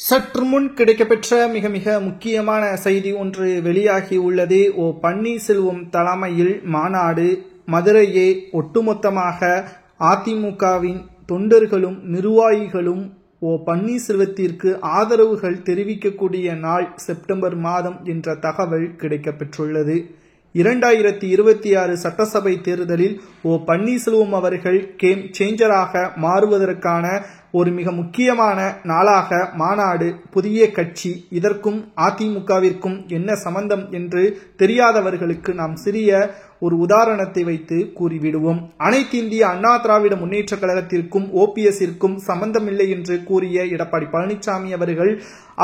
சற்று முன் கிடைக்கப்பெற்ற மிக மிக முக்கியமான செய்தி ஒன்று வெளியாகி உள்ளது. பன்னீர்செல்வம் தலைமையில் மாநாடு. மதுரையே ஒட்டுமொத்தமாக அதிமுகவின் தொண்டர்களும் நிர்வாகிகளும் பன்னீர்செல்வத்திற்கு ஆதரவுகள் தெரிவிக்கக்கூடிய நாள் செப்டம்பர் மாதம் என்ற தகவல் கிடைக்கப்பெற்றுள்ளது. 2026 சட்டசபை தேர்தலில் பன்னீர்செல்வம் அவர்கள் கேம் சேஞ்சராக மாறுவதற்கான ஒரு மிக முக்கியமான நாளாக மாநாடு. புதிய கட்சி, இதற்கும் அதிமுகவிற்கும் என்ன சம்பந்தம் என்று தெரியாதவர்களுக்கு நாம் சிறிய ஒரு உதாரணத்தை வைத்து கூறிவிடுவோம். அனைத்து இந்திய அண்ணா திராவிட முன்னேற்ற கழகத்திற்கும் ஓபிஎஸ்ஸிற்கும் சம்பந்தமில்லை என்று கூறிய எடப்பாடி பழனிசாமி அவர்கள்,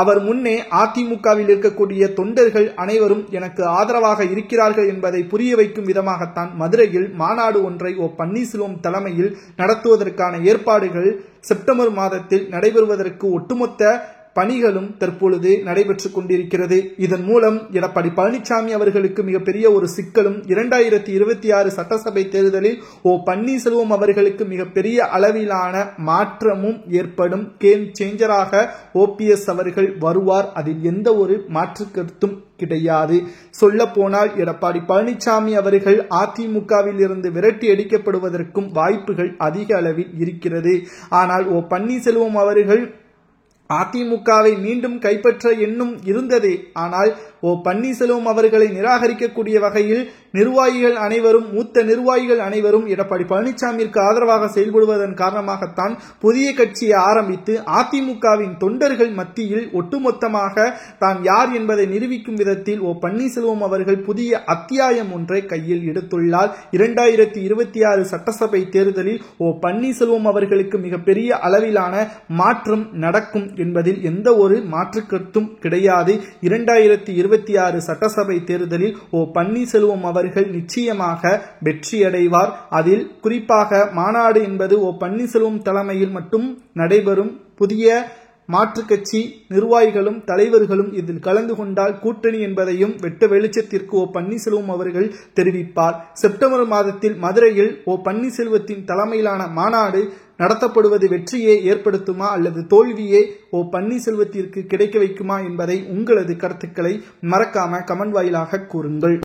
அவர் முன்னே அதிமுகவில் இருக்கக்கூடிய தொண்டர்கள் அனைவரும் எனக்கு ஆதரவாக இருக்கிறார்கள் என்பதை புரிய வைக்கும் விதமாகத்தான் மதுரையில் மாநாடு ஒன்றை பன்னீர்செல்வம் தலைமையில் நடத்துவதற்கான ஏற்பாடுகள் செப்டம்பர் மாதத்தில் நடைபெறுவதற்கு ஒட்டுமொத்த பணிகளும் தற்பொழுது நடைபெற்றுக் கொண்டிருக்கிறது. இதன் மூலம் எடப்பாடி பழனிசாமி அவர்களுக்கு மிகப்பெரிய ஒரு சிக்கலும் 2026 சட்டசபை தேர்தலில் பன்னீர்செல்வம் அவர்களுக்கு மிகப்பெரிய அளவிலான மாற்றமும் ஏற்படும். கேம் சேஞ்சராக ஓபிஎஸ் அவர்கள் வருவார். அதில் எந்த ஒரு மாற்று கருத்தும் கிடையாது. சொல்ல போனால் எடப்பாடி பழனிசாமி அவர்கள் அதிமுகவில் இருந்து விரட்டி அடிக்கப்படுவதற்கும் வாய்ப்புகள் அதிக அளவில் இருக்கிறது. ஆனால் பன்னீர்செல்வம் அவர்கள் அதிமுகவை மீண்டும் கைப்பற்ற எண்ணம் இருந்தது. ஆனால் பன்னீர்செல்வம் அவர்களை நிராகரிக்கக்கூடிய வகையில் நிர்வாகிகள் அனைவரும், மூத்த நிர்வாகிகள் அனைவரும் எடப்பாடி பழனிசாமிற்கு ஆதரவாக செயல்படுவதன் காரணமாகத்தான் புதிய கட்சியை ஆரம்பித்து அதிமுகவின் தொண்டர்கள் மத்தியில் ஒட்டுமொத்தமாக தான் யார் என்பதை நிரூபிக்கும் விதத்தில் பன்னீர்செல்வம் அவர்கள் புதிய அத்தியாயம் ஒன்றை கையில் எடுத்துள்ளார். 2026 சட்டசபை தேர்தலில் பன்னீர்செல்வம் அவர்களுக்கு மிகப்பெரிய அளவிலான மாற்றம் நடக்கும் என்பதில் எந்த ஒரு மாற்று கருத்தும் கிடையாது. 2026 சட்டசபை தேர்தலில் பன்னீர்செல்வம் அவர்கள் நிச்சயமாக வெற்றியடைவார். அதில் குறிப்பாக மாநாடு என்பது பன்னீர்செல்வம் தலைமையில் மட்டும் நடைபெறும். புதிய மாற்று கட்சி நிர்வாகிகளும் தலைவர்களும் இதில் கலந்து கொண்டால் கூட்டணி என்பதையும் வெட்ட வெளிச்சத்திற்கு பன்னீர்செல்வம் அவர்கள் தெரிவிப்பார். செப்டம்பர் மாதத்தில் மதுரையில் பன்னீர்செல்வத்தின் தலைமையிலான மாநாடு நடத்தப்படுவது வெற்றியை ஏற்படுத்துமா அல்லது தோல்வியை பன்னீர்செல்வத்திற்கு கிடைக்க வைக்குமா என்பதை உங்களது கருத்துக்களை மறக்காம கமெண்ட் வாயிலாக கூறுங்கள்.